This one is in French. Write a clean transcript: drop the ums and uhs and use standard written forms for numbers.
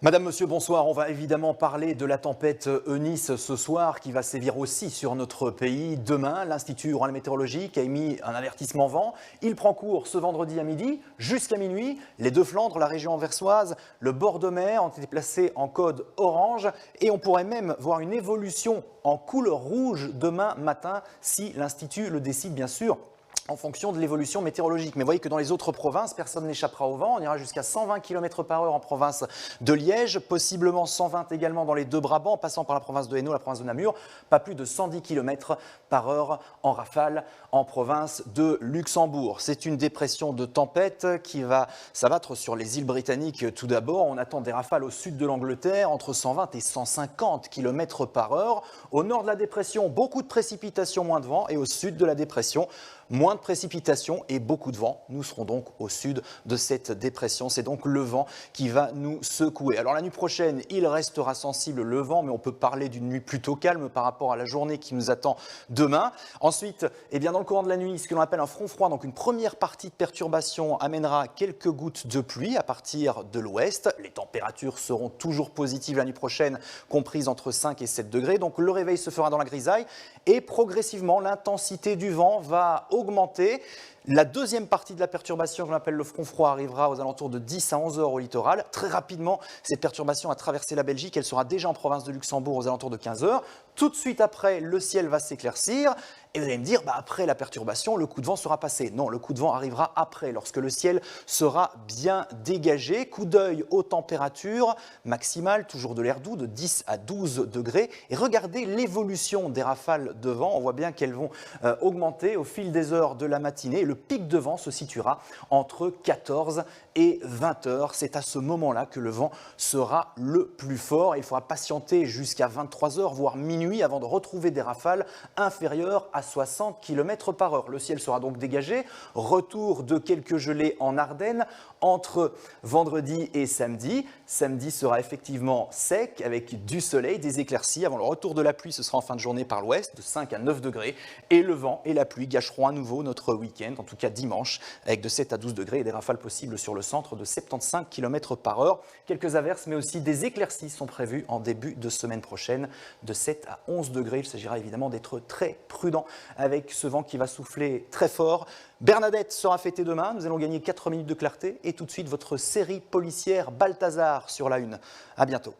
Madame, Monsieur, bonsoir. On va évidemment parler de la tempête Eunice ce soir qui va sévir aussi sur notre pays. Demain, l'Institut Oral Météorologique a émis un avertissement vent. Il prend cours ce vendredi à midi jusqu'à minuit. Les deux Flandres, la région anversoise, le bord de mer ont été placés en code orange et on pourrait même voir une évolution en couleur rouge demain matin si l'Institut le décide bien sûr, en fonction de l'évolution météorologique. Mais vous voyez que dans les autres provinces, personne n'échappera au vent. On ira jusqu'à 120 km par heure en province de Liège, possiblement 120 également dans les deux Brabants, en passant par la province de Hainaut, la province de Namur, pas plus de 110 km par heure en rafale en province de Luxembourg. C'est une dépression de tempête qui va s'abattre sur les îles britanniques tout d'abord. On attend des rafales au sud de l'Angleterre, entre 120 et 150 km par heure. Au nord de la dépression, beaucoup de précipitations, moins de vent, et au sud de la dépression, moins de précipitations et beaucoup de vent. Nous serons donc au sud de cette dépression. C'est donc le vent qui va nous secouer. Alors la nuit prochaine, il restera sensible le vent, mais on peut parler d'une nuit plutôt calme par rapport à la journée qui nous attend demain. Ensuite, dans le courant de la nuit, ce que l'on appelle un front froid, donc une première partie de perturbation amènera quelques gouttes de pluie à partir de l'ouest. Les températures seront toujours positives la nuit prochaine, comprises entre 5 et 7 degrés. Donc le réveil se fera dans la grisaille et progressivement l'intensité du vent va augmenter. La deuxième partie de la perturbation, que l'on appelle le front froid, arrivera aux alentours de 10 à 11 heures au littoral. Très rapidement, cette perturbation a traversé la Belgique. Elle sera déjà en province de Luxembourg aux alentours de 15 heures. Tout de suite après, le ciel va s'éclaircir. Et vous allez me dire, après la perturbation, le coup de vent sera passé. Non, le coup de vent arrivera après, lorsque le ciel sera bien dégagé. Coup d'œil aux températures maximales, toujours de l'air doux, de 10 à 12 degrés. Et regardez l'évolution des rafales de vent. On voit bien qu'elles vont augmenter au fil des heures de la matinée. Le pic de vent se situera entre 14 et 20 heures. C'est à ce moment-là que le vent sera le plus fort. Il faudra patienter jusqu'à 23 heures, voire minuit, avant de retrouver des rafales inférieures à 60 km par heure. Le ciel sera donc dégagé. Retour de quelques gelées en Ardennes entre vendredi et samedi. Samedi sera effectivement sec avec du soleil, des éclaircies. Avant le retour de la pluie, ce sera en fin de journée par l'ouest, de 5 à 9 degrés. Et le vent et la pluie gâcheront à nouveau notre week-end, en tout cas dimanche, avec de 7 à 12 degrés et des rafales possibles sur le centre de 75 km par heure. Quelques averses, mais aussi des éclaircies sont prévues en début de semaine prochaine, de 7 à 11 degrés. Il s'agira évidemment d'être très prudent avec ce vent qui va souffler très fort. Bernadette sera fêtée demain. Nous allons gagner 4 minutes de clarté et tout de suite votre série policière Balthazar sur la une. À bientôt.